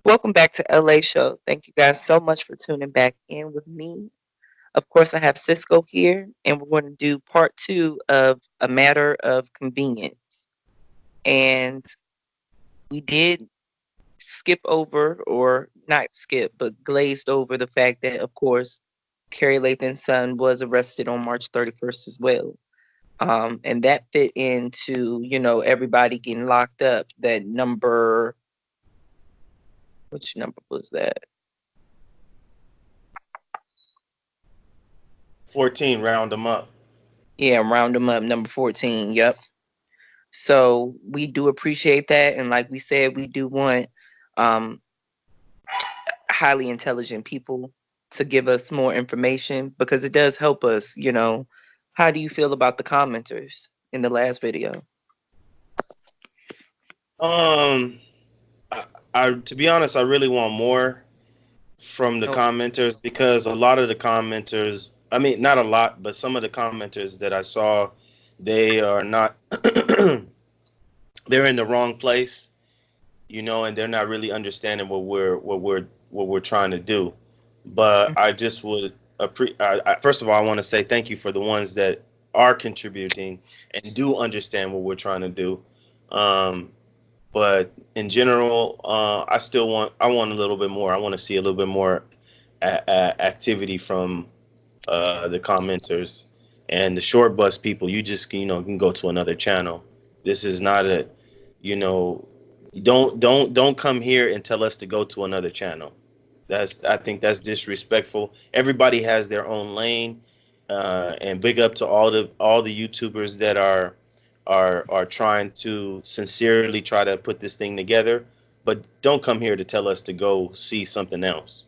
Welcome back to LA Show. Thank you guys so much for tuning back in with me. Of course, I have Cisco here, and we're going to do part two of A Matter of Convenience. And we did skip over, or not skip, but glazed over the fact that, of course, Carrie Lathan's son was arrested on March 31st as well. And that fit into, everybody getting locked up. That number, which number was that? 14, round them up. Yeah, round them up, number 14. Yep. So we do appreciate that. And like we said, we do want um, highly intelligent people to give us more information because it does help us. How do you feel about the commenters in the last video? Um, I to be honest, I really want more from the Okay. commenters because a lot of the commenters, I mean, not a lot, but some of the commenters that I saw, they are not, they're in the wrong place, and they're not really understanding what we're trying to do. But I just would first of all, I want to say thank you for the ones that are contributing and do understand what we're trying to do. Um, but in general, I want a little bit more. I want to see a little bit more activity from the commenters and the short bus people. You just can go to another channel. This is not a you know don't come here and tell us to go to another channel. I think that's disrespectful. Everybody has their own lane, and big up to all the YouTubers that are trying to sincerely try to put this thing together. But don't come here to tell us to go see something else.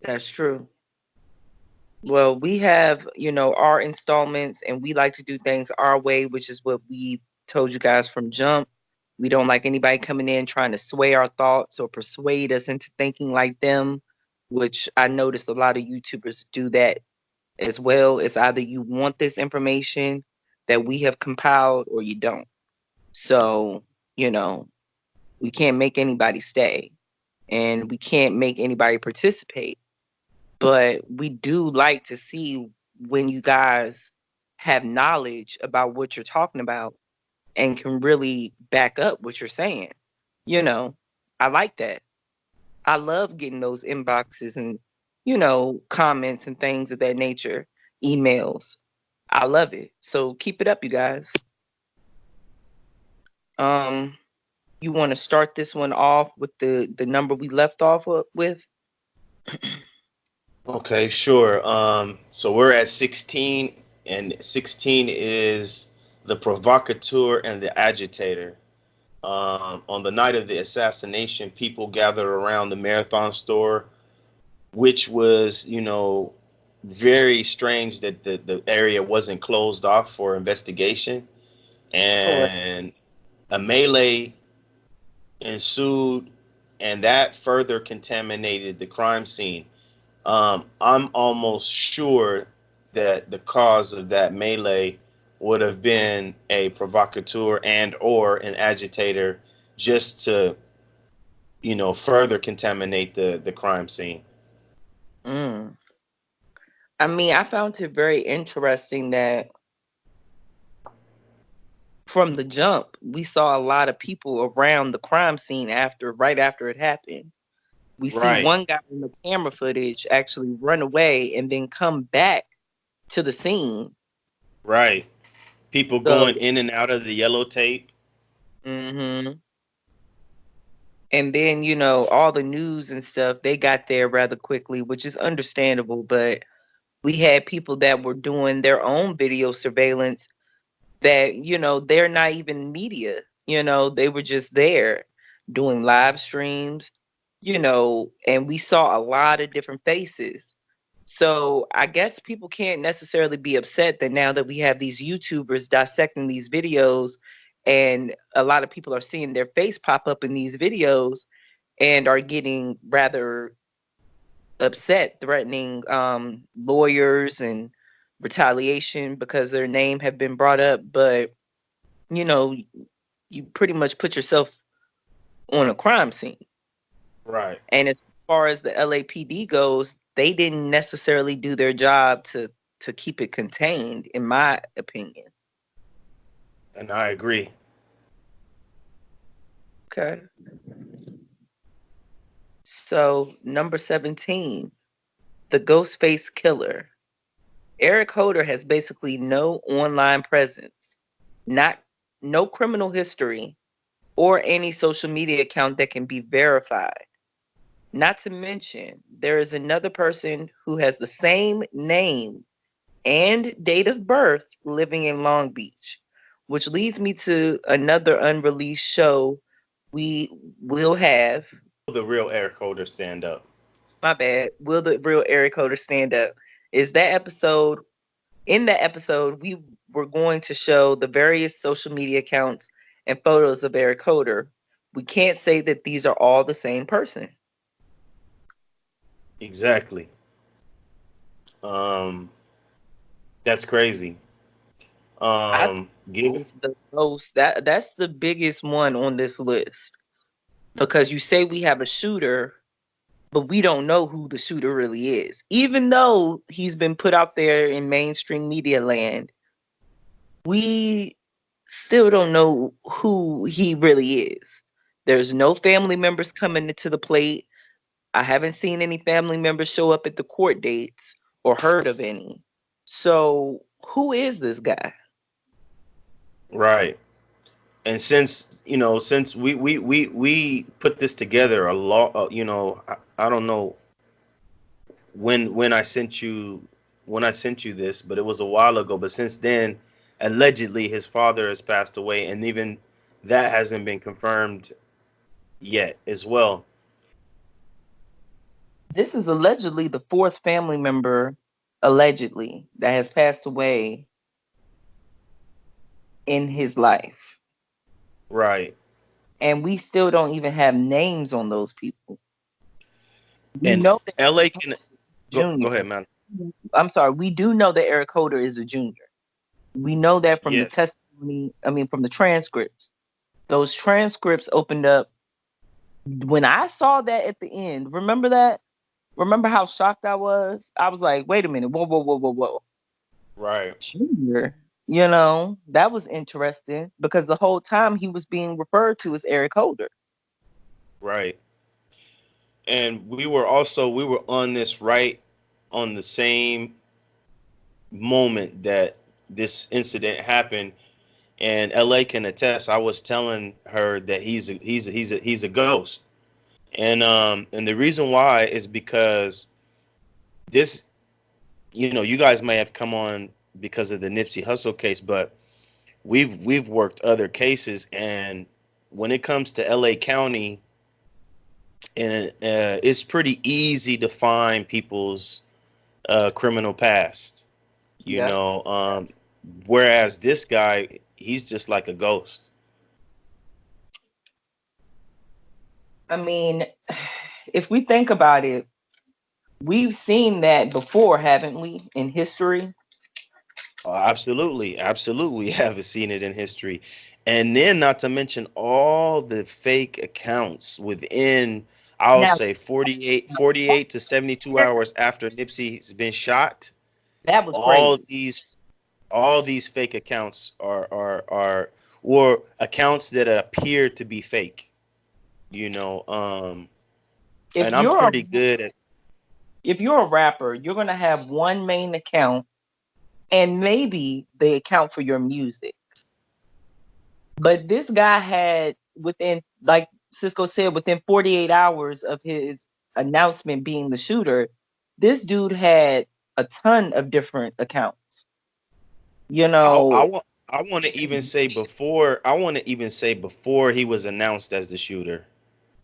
That's true. Well, we have, our installments and we like to do things our way, which is what we told you guys from jump. We don't like anybody coming in trying to sway our thoughts or persuade us into thinking like them, which I noticed a lot of YouTubers do that as well. It's either you want this information that we have compiled or you don't. So, you know, we can't make anybody stay and we can't make anybody participate. But we do like to see when you guys have knowledge about what you're talking about and can really back up what you're saying. You know, I like that. I love getting those inboxes and, comments and things of that nature, emails. I love it. So keep it up, you guys. Um, you want to start this one off with the number we left off with? Okay, sure. So we're at 16, and 16 is the provocateur and the agitator. On the night of the assassination, people gathered around the Marathon store, which was, very strange that the area wasn't closed off for investigation. Correct. And a melee ensued, and that further contaminated the crime scene. I'm almost sure that the cause of that melee would have been a provocateur and or an agitator, just to further contaminate the crime scene. Mm. I mean, I found it very interesting that from the jump, we saw a lot of people around the crime scene right after it happened. We see Right, one guy in the camera footage actually run away and then come back to the scene. right. People going So, in and out of the yellow tape. hmm and then, all the news and stuff, they got there rather quickly, which is understandable. But we had people that were doing their own video surveillance that, they're not even media, they were just there doing live streams, and we saw a lot of different faces. So I guess people can't necessarily be upset that now that we have these YouTubers dissecting these videos and a lot of people are seeing their face pop up in these videos and are getting rather upset, threatening lawyers and retaliation because their name have been brought up. But you know, you pretty much put yourself on a crime scene. Right. And as far as the LAPD goes, they didn't necessarily do their job to keep it contained, in my opinion. And I agree. Okay. So number 17, the Ghostface Killer. Eric Holder has basically no online presence, not no criminal history, or any social media account that can be verified. Not to mention, there is another person who has the same name and date of birth living in Long Beach, which leads me to another unreleased show we will have. The real Eric Holder stand up. My bad. Will the real Eric Holder stand up? Is that episode? In that episode, we were going to show the various social media accounts and photos of Eric Holder. We can't say that these are all the same person. Exactly. Um, that's crazy. I Give This is the most that's the biggest one on this list, because you say we have a shooter, but we don't know who the shooter really is. Even though he's been put out there in mainstream media land, we still don't know who he really is. There's no family members coming to the plate. I haven't seen any family members show up at the court dates or heard of any. So, who is this guy? right. And since since we put this together a lot, I don't know when I sent you this, but it was a while ago. But since then, allegedly his father has passed away, and even that hasn't been confirmed yet as well. This is allegedly the fourth family member, allegedly, that has passed away in his life. Right. And we still don't even have names on those people. We And know that LA can go ahead, Junior. man. I'm sorry, we do know that Eric Holder is a junior. We know that from the Yes. testimony, I mean, from the transcripts. Those transcripts opened up when I saw that at the end. Remember that? Remember how shocked I was? I was like, wait a minute, whoa, whoa, whoa, whoa, whoa. Right. Junior. That was interesting because the whole time he was being referred to as Eric Holder. Right. And we were on this right on the same moment that this incident happened, and LA can attest. I was telling her that he's a ghost, and the reason why is because this, you guys may have come on because of the Nipsey Hussle case, but we've worked other cases, and when it comes to LA County, and it's pretty easy to find people's criminal past, you Yep. know. Whereas this guy, he's just like a ghost. I mean, if we think about it, we've seen that before, haven't we, in history? Absolutely, absolutely, we haven't seen it in history, and then not to mention all the fake accounts within, I'll Now, say 48 to 72 hours after Nipsey's been shot. that was All crazy. these fake accounts are or accounts that appear to be fake. You know, If and I'm you're a, pretty good at. if you're a rapper, you're gonna have one main account, and maybe they account for your music. But this guy had, within, like Cisco said, within 48 hours of his announcement being the shooter, this dude had a ton of different accounts. You I, I know, want. I want to even say before. I want to even say before he was announced as the shooter.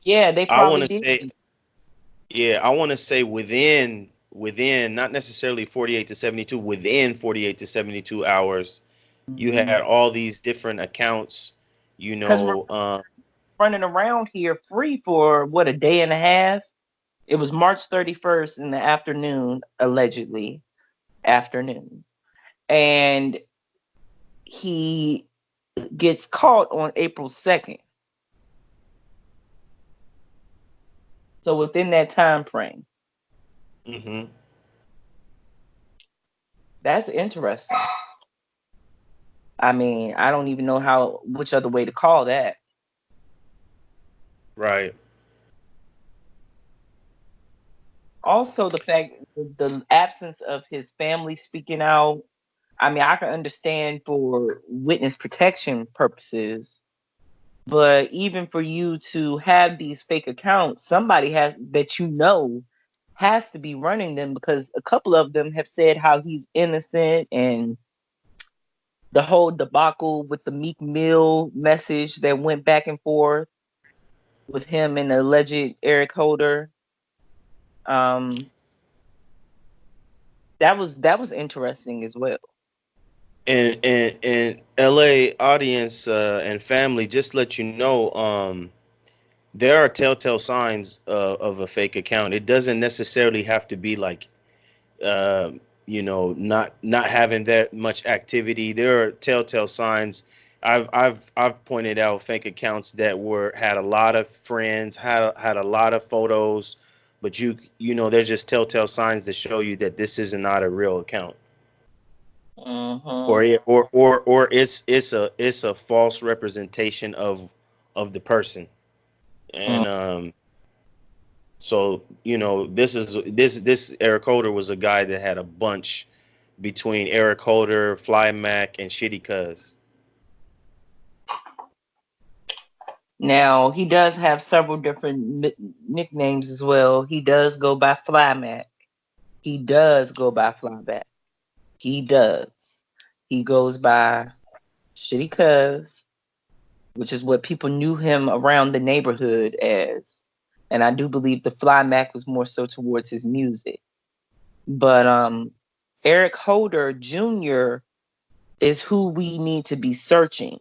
yeah, they I want probably to did. say, yeah, I want to say within not necessarily 48 to 72, within 48 to 72 hours, you had all these different accounts. You Because we're know, running around here free for what, a day and a half. It was March 31st in the afternoon, allegedly afternoon, and he gets caught on April 2nd. So within that time frame, Mm-hmm. that's interesting. I mean, I don't even know which other way to call that. Right. Also, the fact the absence of his family speaking out. I mean, I can understand for witness protection purposes, but even for you to have these fake accounts, somebody has that has to be running them, because a couple of them have said how he's innocent, and the whole debacle with the Meek Mill message that went back and forth with him and the alleged Eric Holder. Um, that was interesting as well. And LA audience and family, just let you know, there are telltale signs of a fake account. It doesn't necessarily have to be like uh, not having that much activity. There are telltale signs. I've pointed out fake accounts that had a lot of friends, had a lot of photos, but there's just telltale signs that show you that this is not a real account, Mm-hmm. or it's a false representation of the person. Mm. And so this Eric Holder was a guy that had a bunch between Eric Holder, Fly Mac, and Shitty Cuz. Now he does have several different nicknames as well. He does go by Flymac. He does go by Flyback. He does. He goes by Shitty Cuz, which is what people knew him around the neighborhood as. And I do believe the Fly Mac was more so towards his music. But Eric Holder Jr. is who we need to be searching.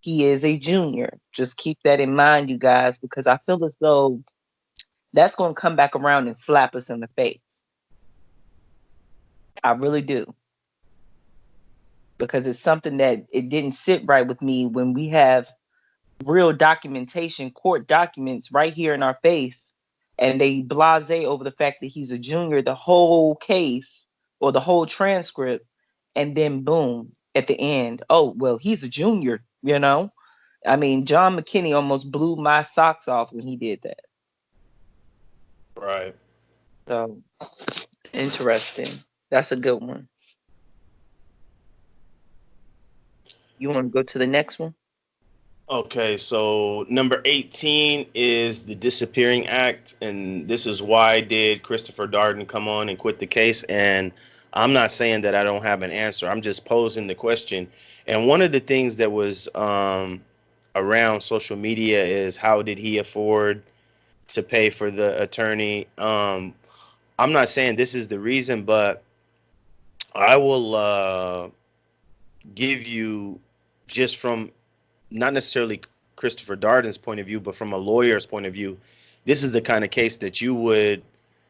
He is a junior. Just keep that in mind, you guys, because I feel as though that's going to come back around and slap us in the face. I really do. Because it's something that it didn't sit right with me when we have real documentation, court documents right here in our face, and they blase over the fact that he's a junior, the whole case or the whole transcript, and then boom, at the end, oh, well, he's a junior, you know? I mean, John McKinney almost blew my socks off when he did that. Right. So interesting. That's a good one. You want to go to the next one? Okay, so number 18 is the Disappearing Act, and this is why did Christopher Darden come on and quit the case? And I'm not saying that I don't have an answer. I'm just posing the question. And one of the things that was around social media is how did he afford to pay for the attorney? I'm not saying this is the reason, but I will give you just from not necessarily Christopher Darden's point of view, but from a lawyer's point of view, this is the kind of case that you would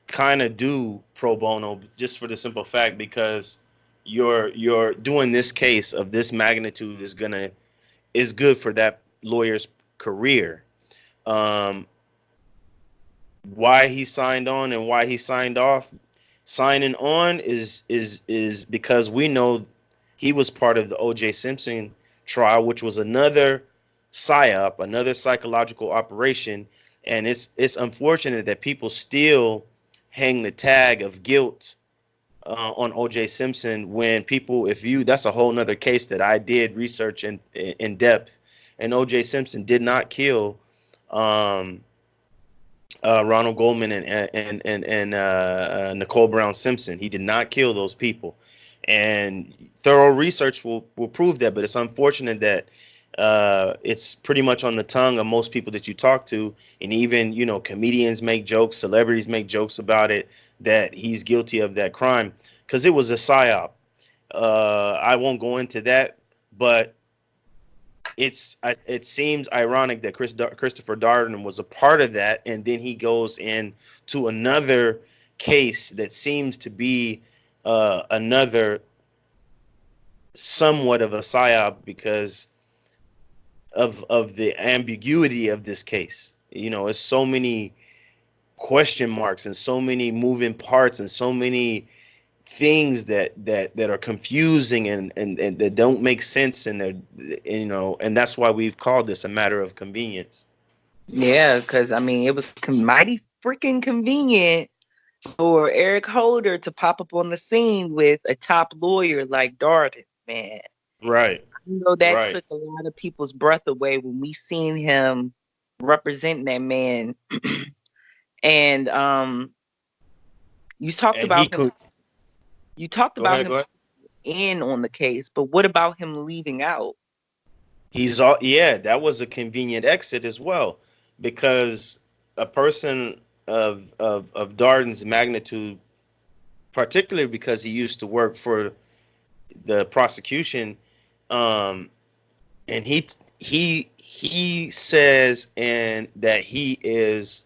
kind of do pro bono, just for the simple fact because you're doing this case of this magnitude is good for that lawyer's career. Um, why he signed on and why he signed off. Signing on is because we know he was part of the O.J. Simpson trial, which was another psyop, another psychological operation, and it's unfortunate that people still hang the tag of guilt on O.J. Simpson when people, if you, that's a whole nother case that I did research in depth, and O.J. Simpson did not kill. Um, Ronald Goldman and Nicole Brown Simpson. He did not kill those people, and thorough research will prove that. But it's unfortunate that it's pretty much on the tongue of most people that you talk to, and even comedians make jokes, celebrities make jokes about it that he's guilty of that crime because it was a psyop. I won't go into that, but it seems ironic that Christopher Darden was a part of that, and then he goes in to another case that seems to be another somewhat of a psyop because of the ambiguity of this case. It's so many question marks and so many moving parts and so many things that are confusing and that don't make sense, and they're, you know, and that's why we've called this a matter of convenience. Yeah, because I mean, it was mighty freaking convenient for Eric Holder to pop up on the scene with a top lawyer like Darden, man. Right. You know, that Right. took a lot of people's breath away when we seen him representing that man. And you talked And he about him. could You talked go about ahead, him go ahead. in on the case, but what about him leaving out? He's all, yeah, that was a convenient exit as well, because a person of Darden's magnitude, particularly because he used to work for the prosecution, um, and he says and that he is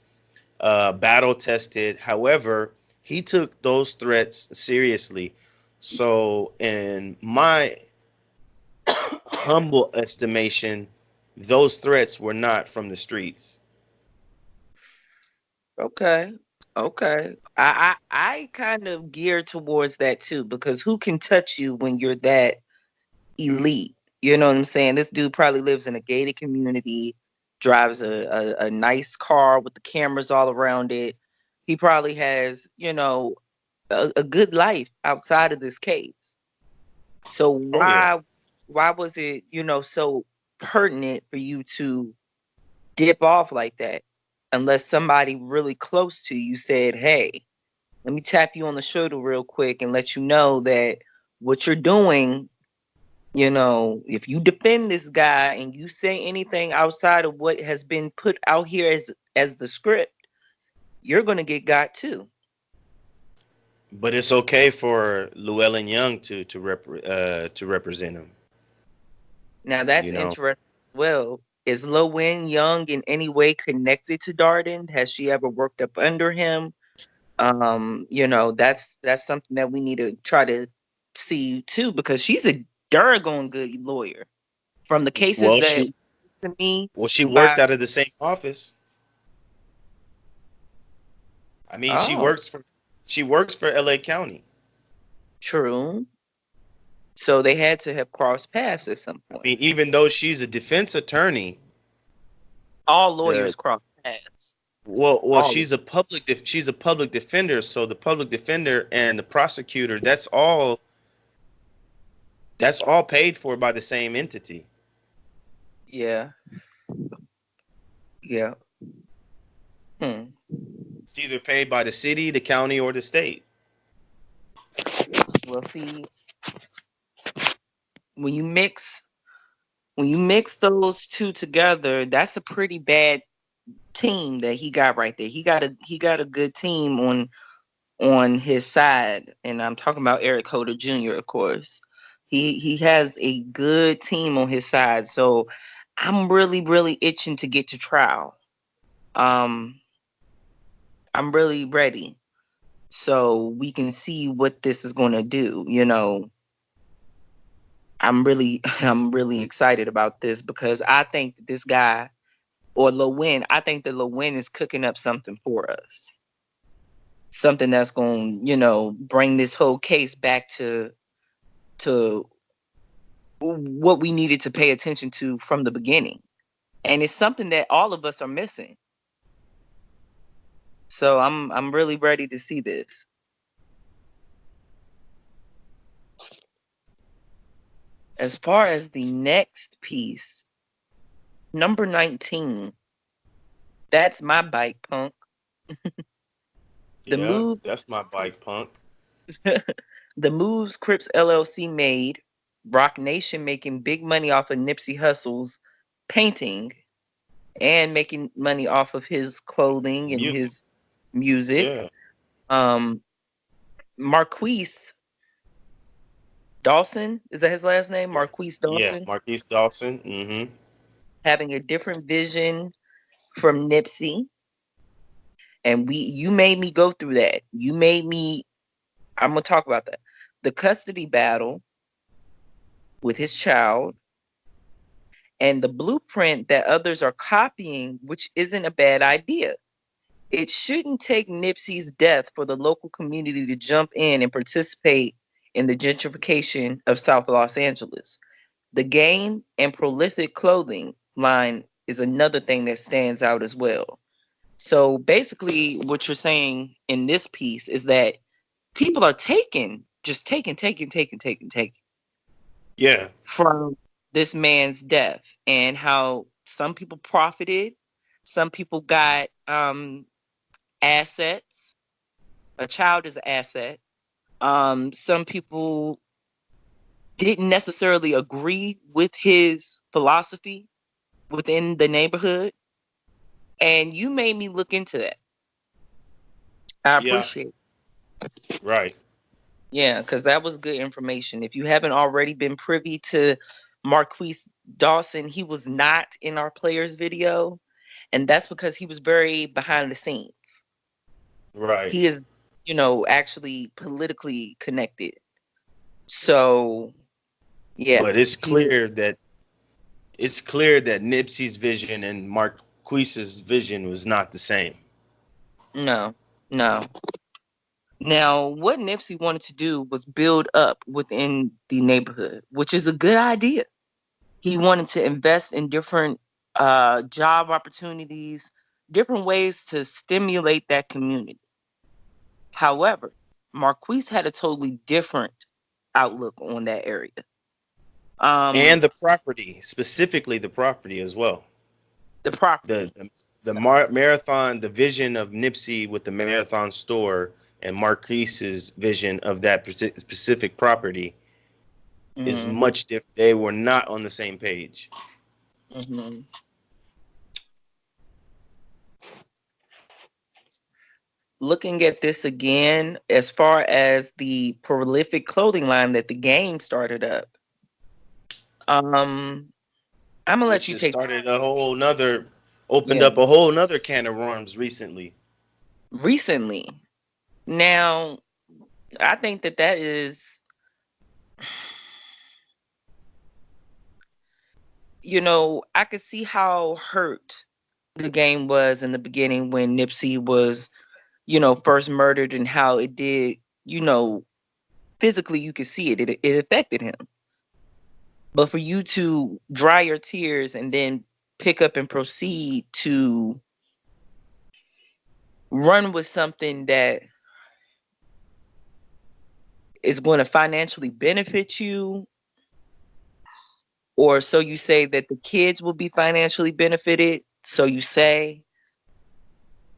battle tested. However, he took those threats seriously. So, in my humble estimation, those threats were not from the streets. Okay. Okay. I kind of gear towards that too, because who can touch you when you're that elite? You know what I'm saying? This dude probably lives in a gated community, drives a nice car with the cameras all around it. He probably has, you know, a good life outside of this case. So Oh yeah. why was it, you know, so pertinent for you to dip off like that? Unless somebody really close to you said, "Hey, let me tap you on the shoulder real quick and let you know that what you're doing, you know, if you defend this guy and you say anything outside of what has been put out here as the script, you're gonna get got too." But it's okay for Llewellyn Young to represent him. Now that's You know. interesting as well. Is Lowen Young in any way connected to Darden? Has she ever worked up under him? You know, that's something that we need to try to see too, because she's a doggone good lawyer. From the cases Well, that she to me she worked by out of the same office. I mean, oh, she works for LA County. true. So they had to have crossed paths at some I point. mean, even though she's a defense attorney, All the lawyers cross paths. well, All she's a public defender. So the public defender and the prosecutor, that's all paid for by the same entity. yeah, yeah. Hmm. It's either paid by the city, the county, or the state. Well, see, when you mix when you mix those two together, that's a pretty bad team that he got right there. He got a good team on his side, and I'm talking about Eric Holder Jr. Of course. He has a good team on his side, so I'm really itching to get to trial. Um, I'm really ready, so we can see what this is going to do. You know, I'm really I'm really excited about this because I think that this guy or Lewin, I think that Lewin is cooking up something for us. Something that's going, you know, bring this whole case back to what we needed to pay attention to from the beginning. And it's something that all of us are missing. So I'm really ready to see this. As far as the next piece, number 19, that's my bike punk. The Yeah, move that's my bike, punk. the moves Crips LLC made, Rock Nation making big money off of Nipsey Hussle's painting and making money off of his clothing and Music. his music. Yeah. Um, Marquise Dawson, is that his last name? Yeah. Marquise Yeah. Dawson, Marquise Dawson. Mm-hmm. having a different vision from Nipsey. And you made me go through that. I'm gonna talk about that. The custody battle with his child and the blueprint that others are copying, which isn't a bad idea. It shouldn't take Nipsey's death for the local community to jump in and participate in the gentrification of South Los Angeles. The game and prolific clothing line is another thing that stands out as well. So basically, what you're saying in this piece is that people are just taking Yeah, from this man's death, and how some people profited, some people got assets. A child is an asset. Some people didn't necessarily agree with his philosophy within the neighborhood, and you made me look into that. I yeah, appreciate it. right. Yeah, because that was good information. If you haven't already been privy to Marquise Dawson, he was not in our players video, and that's because he was very behind the scenes. Right. He is, actually politically connected. So yeah, But it's he clear that Nipsey's vision and Marquise's vision was not the same. no, no. Now, what Nipsey wanted to do was build up within the neighborhood, which is a good idea. He wanted to invest in different job opportunities, different ways to stimulate that community. However, Marquise had a totally different outlook on that area. And Um, the property, specifically the property as well. the property. The marathon, the vision of Nipsey with the marathon store and Marquise's vision of that specific property is Hmm. much different. They were not on the same page. Hmm. Looking at this again, as far as the prolific clothing line that the game started up, um, I'm gonna let Which you has take. started a whole nother, opened Yeah, up a whole nother can of worms recently. recently. Now, I think that is, I could see how hurt the game was in the beginning when Nipsey was, first murdered, and how it did, you know, physically you could see it. It affected him. But for you to dry your tears and then pick up and proceed to run with something that is going to financially benefit you, or so you say that the kids will be financially benefited, so you say,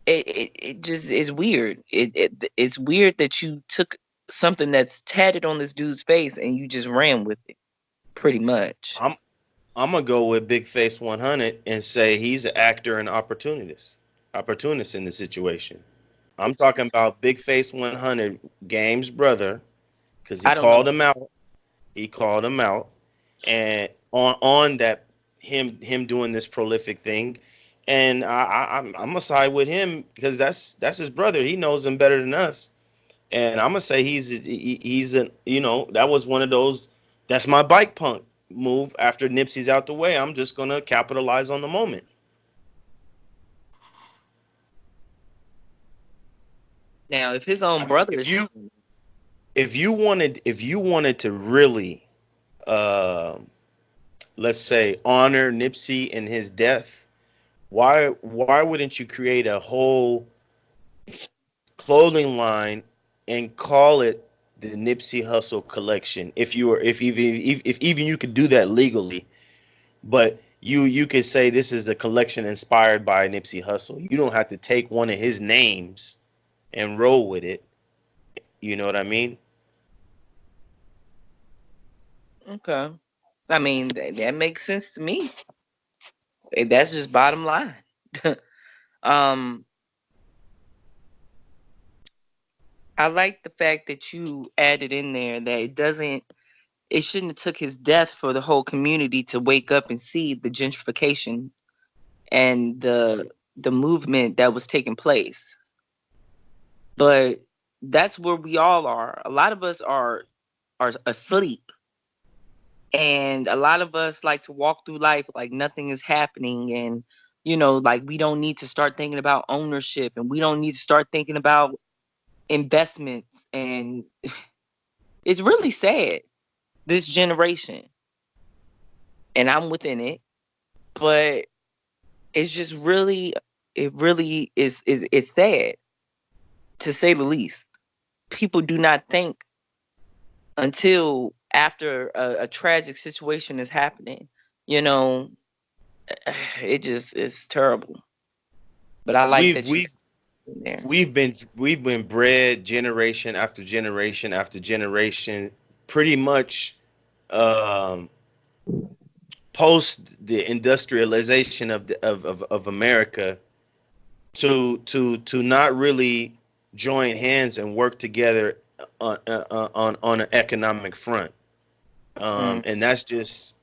it just is weird. It's weird that you took something that's tatted on this dude's face and you just ran with it, pretty much. I'm I'm gonna go with Big Face 100 and say he's an actor and opportunist in the situation. I'm talking about Big Face 100, Game's brother, because he I don't know. called him out. He called him out, and on that him doing this prolific thing, and I'm gonna side with him because that's his brother. He knows him better than us, and I'm gonna say he's a that was one of those, that's my bike punk move. After Nipsey's out the way, I'm just gonna capitalize on the moment. Now, if his own I mean, brother is, if you wanted to really, uh, let's say, honor Nipsey and his death, why wouldn't you create a whole clothing line and call it the Nipsey Hustle collection? If even you could do that legally, but you could say this is a collection inspired by Nipsey Hustle. You don't have to take one of his names and roll with it. You know what I mean? okay. I mean, that makes sense to me. That's just bottom line. um, I like the fact that you added in there that it shouldn't have took his death for the whole community to wake up and see the gentrification and the movement that was taking place. But that's where we all are. A lot of us are asleep, and a lot of us like to walk through life like nothing is happening, and like we don't need to start thinking about ownership, and we don't need to start thinking about investments. And it's really sad, this generation, and I'm within it, but it's just really, it really is it's sad, to say the least. People do not think until after a tragic situation is happening. You know, it just is terrible. But I like We've that you we've in there. we've been bred generation after generation after generation, pretty much um, post the industrialization of America, to not really join hands and work together on an economic front. Mm, And that's just,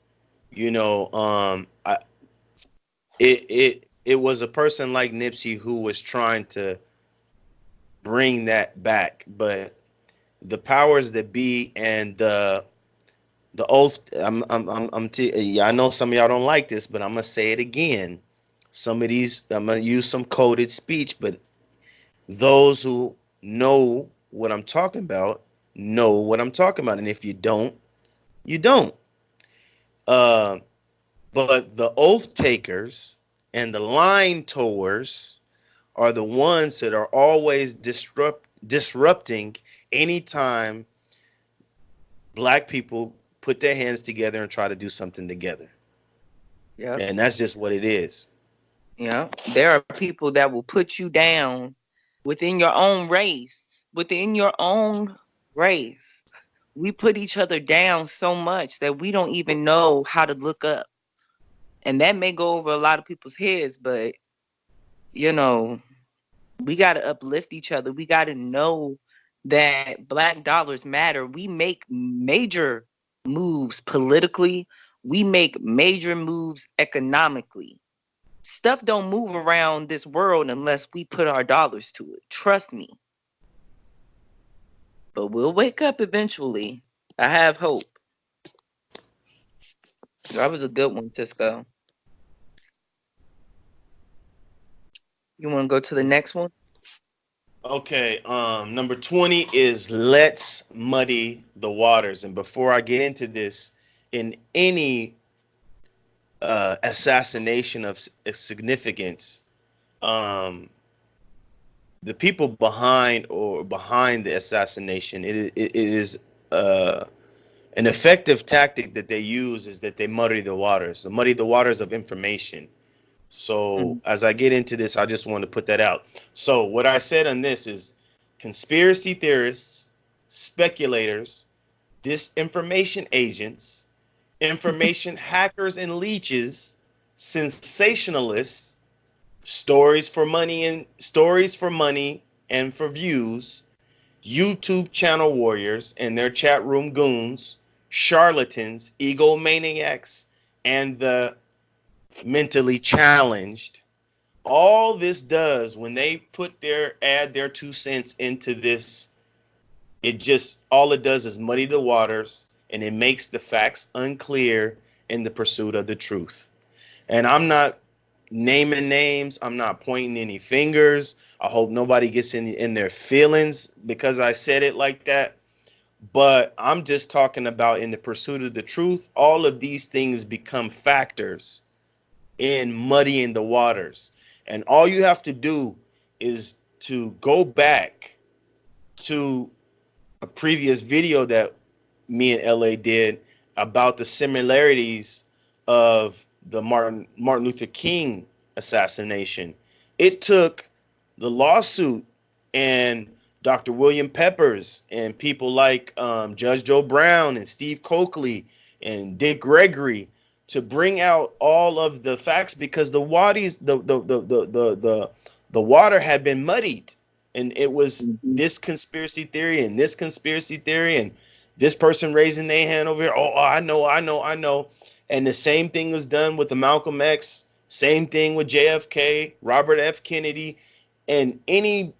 it was a person like Nipsey who was trying to bring that back, but the powers that be and the oath. Yeah, I know some of y'all don't like this, but I'm gonna say it again. Some of these, I'm gonna use some coded speech, but those who know what I'm talking about know what I'm talking about, and if you don't, you don't. Uh, but the oath takers and the line towers are the ones that are always disrupting anytime black people put their hands together and try to do something together. yep. And that's just what it is. Yeah. There are people that will put you down within your own race. Within your own race. We put each other down so much that we don't even know how to look up. And that may go over a lot of people's heads, but you know, we got to uplift each other. We got to know that black dollars matter. We make major moves politically. We make major moves economically. Stuff don't move around this world unless we put our dollars to it. Trust me. But we'll wake up eventually. I have hope. That was a good one, Cisco. You want to go to the next one? Okay, number 20 is let's muddy the waters. And before I get into this, in any assassination of significance, um, the people behind the assassination, it is uh, an effective tactic that they use is that they muddy the waters of information. So Mhm. as I get into this, I just want to put that out. So what I said on this is conspiracy theorists, speculators, disinformation agents, information hackers and leeches, sensationalists, stories for money and for views, YouTube channel warriors and their chat room goons, charlatans, egomaniacs, and the mentally challenged. All this does when they add their 2 cents into this, it just all it does is muddy the waters and it makes the facts unclear in the pursuit of the truth. And I'm not naming names, I'm not pointing any fingers. I hope nobody gets in their feelings because I said it like that. But I'm just talking about in the pursuit of the truth, all of these things become factors in muddying the waters. And all you have to do is to go back to a previous video that me and LA did about the similarities of the Martin Luther King assassination. It took the lawsuit and Dr. William Peppers and people like Judge Joe Brown and Steve Coakley and Dick Gregory to bring out all of the facts because the water had been muddied, and it was Mhm. this conspiracy theory and this conspiracy theory and this person raising their hand over here. Oh, I know. And the same thing was done with the Malcolm X, same thing with JFK, Robert F. Kennedy, and any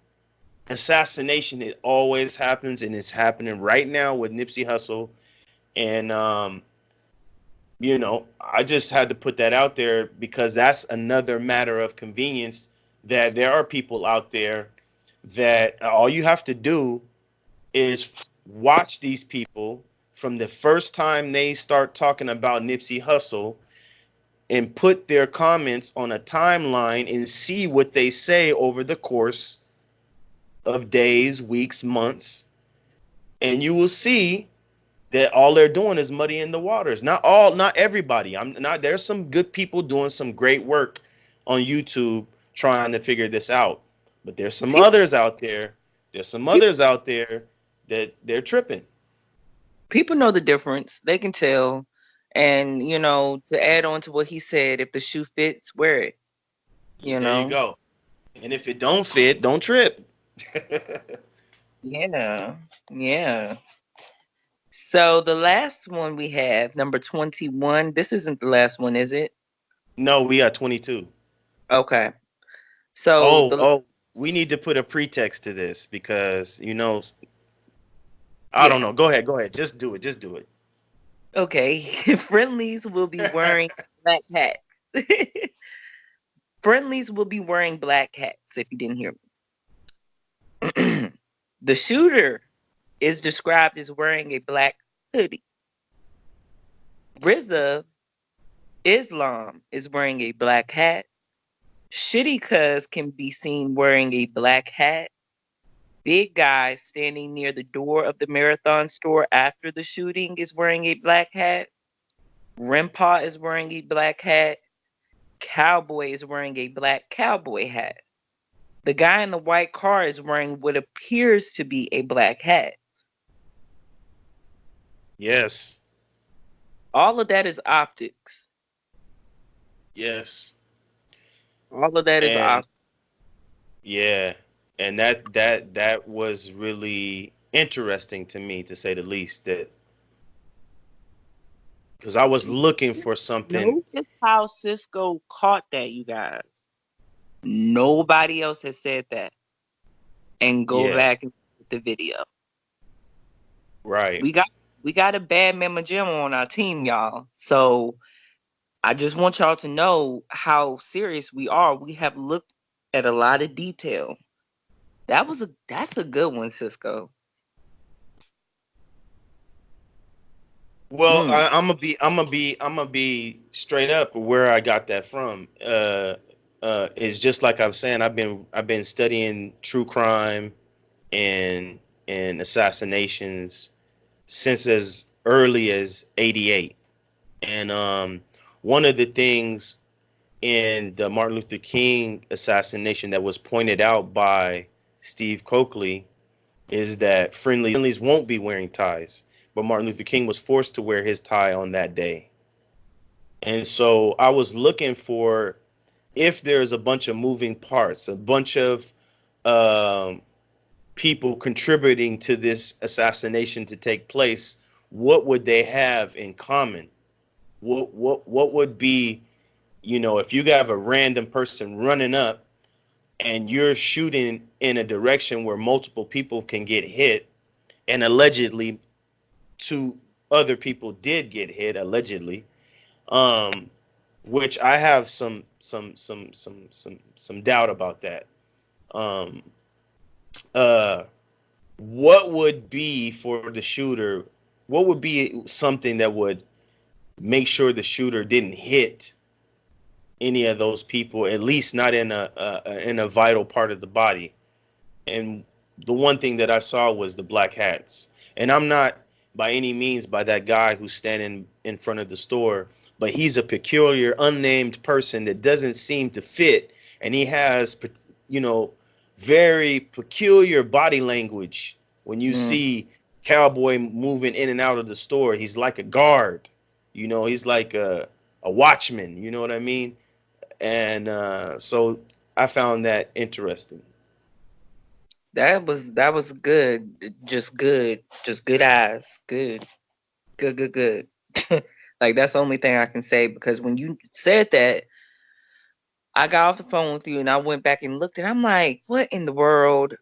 assassination. It always happens, and it's happening right now with Nipsey Hussle. And I just had to put that out there because that's another matter of convenience, that there are people out there that all you have to do is watch these people from the first time they start talking about Nipsey Hussle and put their comments on a timeline and see what they say over the course of days, weeks, months, and you will see that all they're doing is muddying the waters. Not everybody. I'm not. There's some good people doing some great work on YouTube trying to figure this out, but there's some People, others out there. There's some people, others out there that they're tripping. people know the difference. They can tell. And, to add on to what he said, if the shoe fits, wear it, Yeah, you there you know? go. And if it don't fit, don't trip. Yeah. Yeah. So the last one we have, number 21. This isn't the last one, is it? No, we got 22. Okay. So Oh, the oh, we need to put a pretext to this because I don't yeah. know. Go ahead, go ahead. Just do it. Just do it. Okay. Friendlies will be wearing black hats. Friendlies will be wearing black hats if you didn't hear me. The shooter is described as wearing a black hoodie. RZA Islam is wearing a black hat. Shitty Cuz can be seen wearing a black hat. Big Guy standing near the door of the Marathon store after the shooting is wearing a black hat. Rempaw is wearing a black hat. Cowboy is wearing a black cowboy hat. The guy in the white car is wearing what appears to be a black hat. Yes. All of that is optics. Yes. All of that is And optics. yeah, and that was really interesting to me, to say the least, that because I was looking for something. Notice how Cisco caught that, you guys. Nobody else has said that. And go Yeah, back and look at the video. right. We got a bad Mama Jim on our team, y'all. So I just want y'all to know how serious we are. We have looked at a lot of detail. That's a good one, Cisco. Well, Mm. I'm gonna be straight up where I got that from. Is just like I was saying. I've been studying true crime and assassinations since as early as '88, and one of the things in the Martin Luther King assassination that was pointed out by Steve Coakley is that friendlies won't be wearing ties, but Martin Luther King was forced to wear his tie on that day. And so I was looking for, if there's a bunch of moving parts, a bunch of um, people contributing to this assassination to take place, what would they have in common? What would be, if you have a random person running up and you're shooting in a direction where multiple people can get hit, and allegedly two other people did get hit, allegedly, um, which I have some doubt about that. Um, uh, what would be for the shooter? What would be something that would make sure the shooter didn't hit any of those people, at least not in a vital part of the body? And the one thing that I saw was the black hats. And I'm not by any means by that guy who's standing in front of the store, but he's a peculiar, unnamed person that doesn't seem to fit, and he has, you know, very peculiar body language. When you Mm. see Cowboy moving in and out of the store, he's like a guard. He's like a watchman. You know what I mean? And so I found that interesting. That was good. Just good. Just good eyes. Good. Good, good, good. Like that's the only thing I can say because when you said that, I got off the phone with you and I went back and looked and I'm like, what in the world?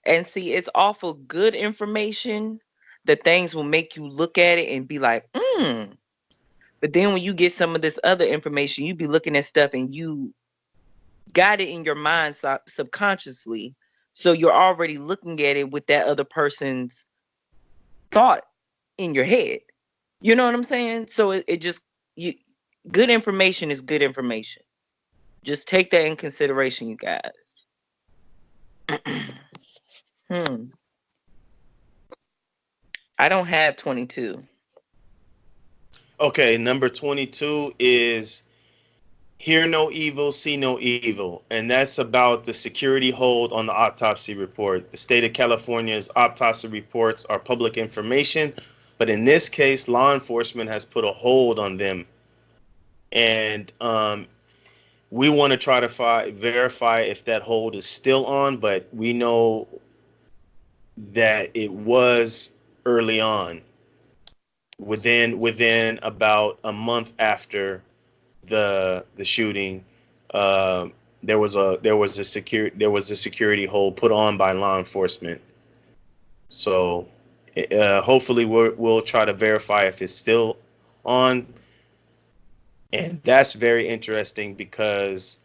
And see, it's awful good information, that things will make you look at it and be like, But then when you get some of this other information, you be looking at stuff and you got it in your mind subconsciously. So you're already looking at it with that other person's thought in your head. You know what I'm saying? So it just you good information is good information. Just take that in consideration, you guys. hmm. I don't have 22. Okay, number 22 is hear no evil, see no evil. And that's about the security hold on the autopsy report. The state of California's autopsy reports are public information, but in this case, law enforcement has put a hold on them. And we want to try to verify if that hold is still on, but we know that it was early on, within about a month after the shooting. Uh, there was a security hold put on by law enforcement. So hopefully we'll try to verify if it's still on, and that's very interesting because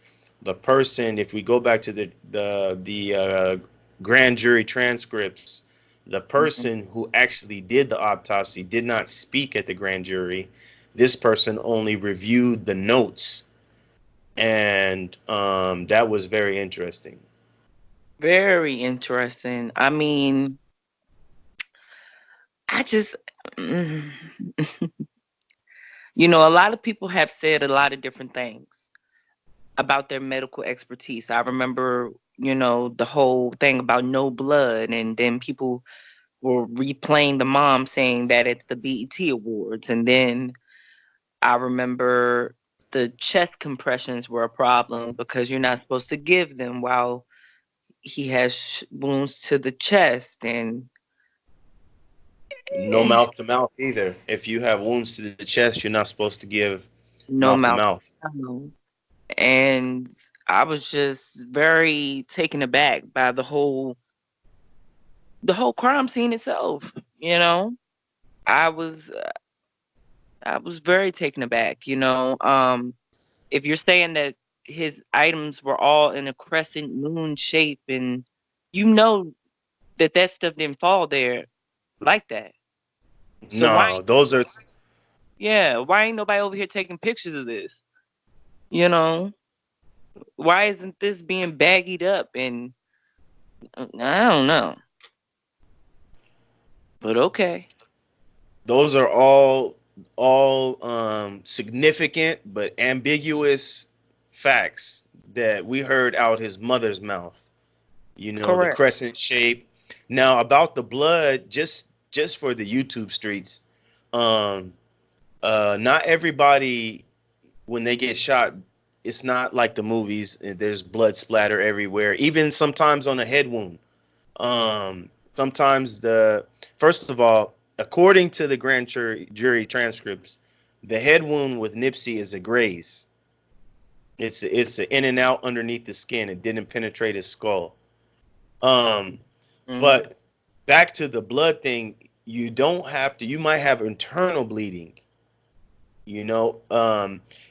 the person, if we go back to the grand jury transcripts, the Mhm. person who actually did the autopsy did not speak at the grand jury. This person only reviewed the notes, and that was very interesting. Very interesting. I mean, I just, mm, a lot of people have said a lot of different things about their medical expertise. I remember, the whole thing about no blood, and then people were replaying the mom saying that at the BET Awards. And then I remember the chest compressions were a problem because you're not supposed to give them while he has wounds to the chest. And No mouth to mouth either. If you have wounds to the chest, you're not supposed to give no mouth to mouth mouth. sound. And I was just very taken aback by the whole crime scene itself. You know, I was I was very taken aback. If you're saying that his items were all in a crescent moon shape, and you know that stuff didn't fall there like that. So No, those are why ain't nobody over here taking pictures of this? You know, why isn't this being baggied up? And I don't know, but okay. those are all significant but ambiguous facts that we heard out his mother's mouth. The Correct. crescent shape. Now about the blood, just for the YouTube streets, um, not everybody when they get shot, it's not like the movies. There's blood splatter everywhere, even sometimes on a head wound. Sometimes the first of all, according to the grand jury transcripts, the head wound with Nipsey is a graze. It's an in and out underneath the skin. It didn't penetrate his skull. Um, Mm-hmm. but back to the blood thing, you don't have to. You might have internal bleeding. You know,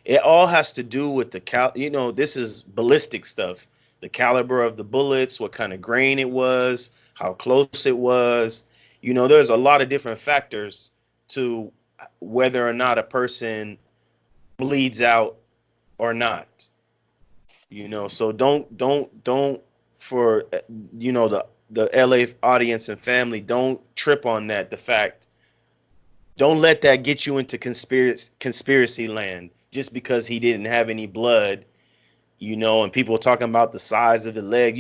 it all has to do with the cal. This is ballistic stuff. The caliber of the bullets, what kind of grain it was, how close it was. There's a lot of different factors to whether or not a person bleeds out or not. So don't for the LA audience and family, don't trip on that. The fact, don't let that get you into conspiracy land just because he didn't have any blood, and people are talking about the size of his leg.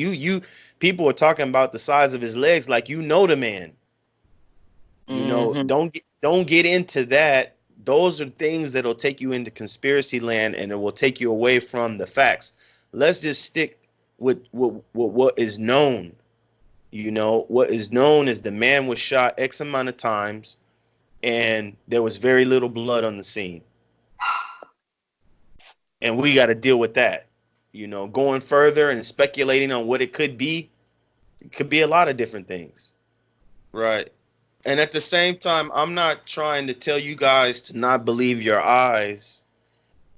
People are talking about the size of his legs like the man. Mm-hmm. Don't get into that. Those are things that'll take you into conspiracy land, and it will take you away from the facts. Let's just stick with what is known. What is known is the man was shot X amount of times, and there was very little blood on the scene. And we got to deal with that. Going further and speculating on what it could be a lot of different things. Right. And at the same time, I'm not trying to tell you guys to not believe your eyes.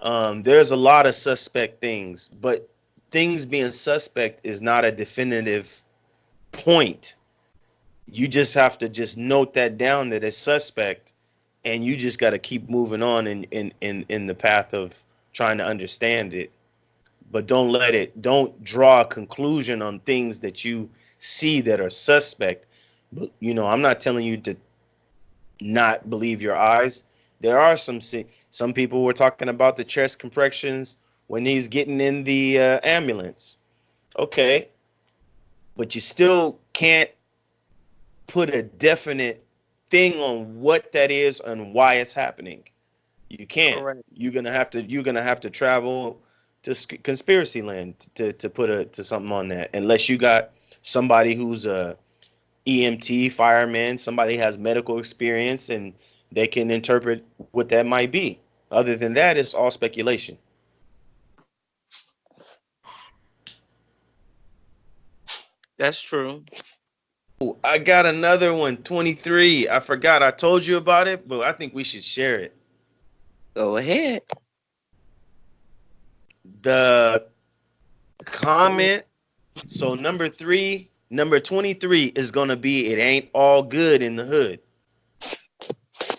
There's a lot of suspect things, but things being suspect is not a definitive point. You just have to just note that down that it's suspect, and you just got to keep moving on in the path of trying to understand it. But don't draw a conclusion on things that you see that are suspect. But I'm not telling you to not believe your eyes. There are some people were talking about the chest compressions when he's getting in the ambulance. Okay, but you still can't put a definite thing on what that is and why it's happening. You can't. Correct. You're gonna have to travel to conspiracy land to put to something on that, unless you got somebody who's a EMT, fireman, somebody has medical experience, and they can interpret what that might be. Other than that, it's all speculation. That's true. Ooh, I got another one, 23. I forgot I told you about it, but I think we should share it. Go ahead. The comment. So number 23 is gonna be it ain't all good in the hood.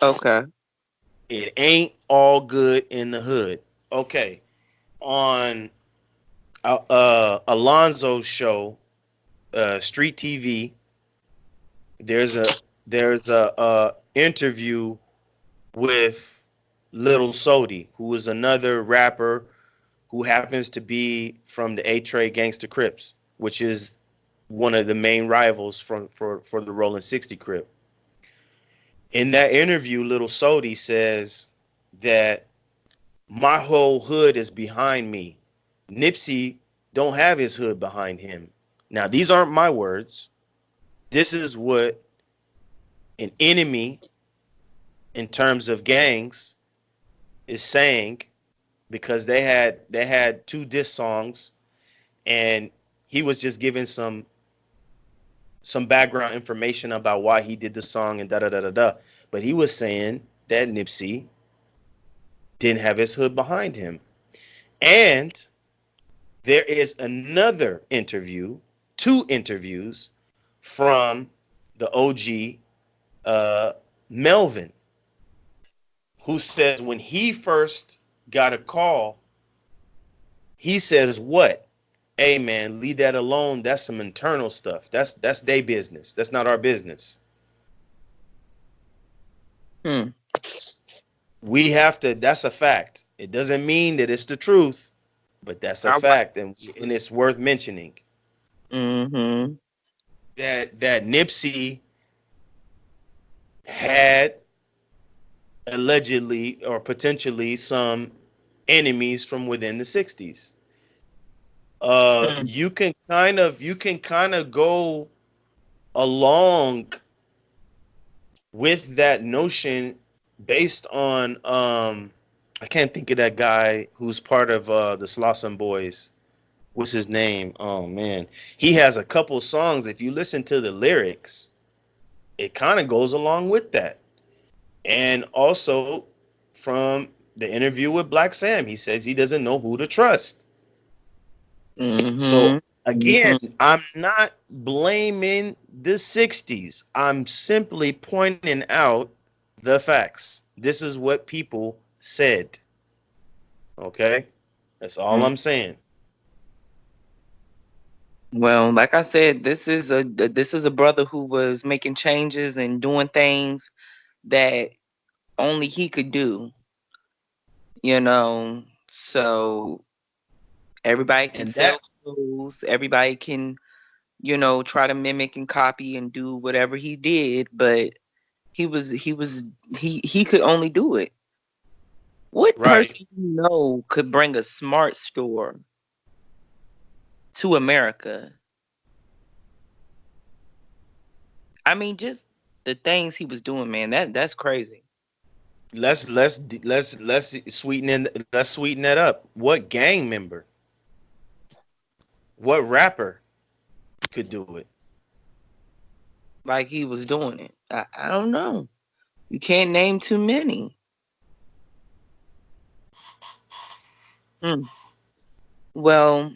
Okay. It ain't all good in the hood. Okay. On Alonzo's show, Street TV, there's a interview with Little Sody, who is another rapper who happens to be from the A Trey Gangsta Crips, which is one of the main rivals for the Rolling 60 Crip. In that interview, Little Sody says that my whole hood is behind me. Nipsey don't have his hood behind him. Now, these aren't my words. This is what an enemy in terms of gangs is saying, because they had two diss songs, and he was just giving some background information about why he did the song and da da da da da. But he was saying that Nipsey didn't have his hood behind him. And there is another interview, two interviews from the OG Melvin, who says when he first got a call, he says, "What? Hey man, leave that alone. That's some internal stuff. That's their business. That's not our business." Hmm. We have to. That's a fact. It doesn't mean that it's the truth, but that's a All right. fact, and it's worth mentioning Mm-hmm. that Nipsey had allegedly or potentially some enemies from within the 60s. Hmm. You can kind of go along with that notion based on I can't think of that guy who's part of the Slauson Boys. What's his name? Oh man, he has a couple songs. If you listen to the lyrics, it kind of goes along with that. And also from the interview with Black Sam, he says he doesn't know who to trust. So Mm-hmm. again, Mm-hmm. I'm not blaming the 60s. I'm simply pointing out the facts. This is what people said. Okay? That's all I'm saying. Well, like I said, this is a brother who was making changes and doing things that only he could do, you know. So everybody can And sell that clothes, everybody can, try to mimic and copy and do whatever he did, but he could only do it. What right. person could bring a smart store to America? I mean, just the things he was doing, man. That's crazy. Let's sweeten that up. What gang member, what rapper could do it? like he was doing it. I don't know. You can't name too many. Hmm. Well,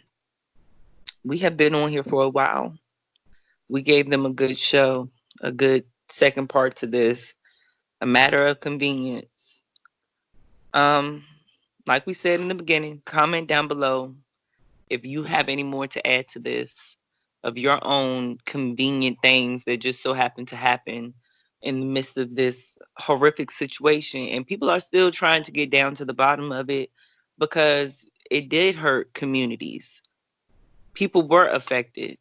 we have been on here for a while. We gave them a good show, a good second part to this, a matter of convenience. Um, like we said in the beginning, comment down below if you have any more to add to this of your own convenient things that just so happen to happen in the midst of this horrific situation. And people are still trying to get down to the bottom of it because it did hurt communities. People were affected.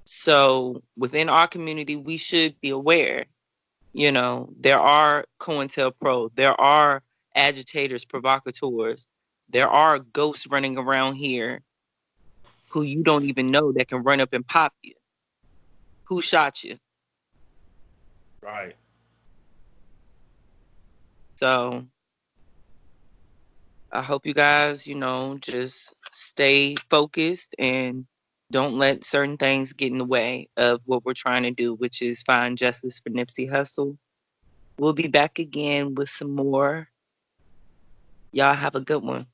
So within our community, we should be aware. You know, there are COINTELPRO, there are agitators, provocateurs, there are ghosts running around here who you don't even know that can run up and pop you. Who shot you? Right. So I hope you guys, just stay focused and don't let certain things get in the way of what we're trying to do, which is find justice for Nipsey Hussle. We'll be back again with some more. Y'all have a good one.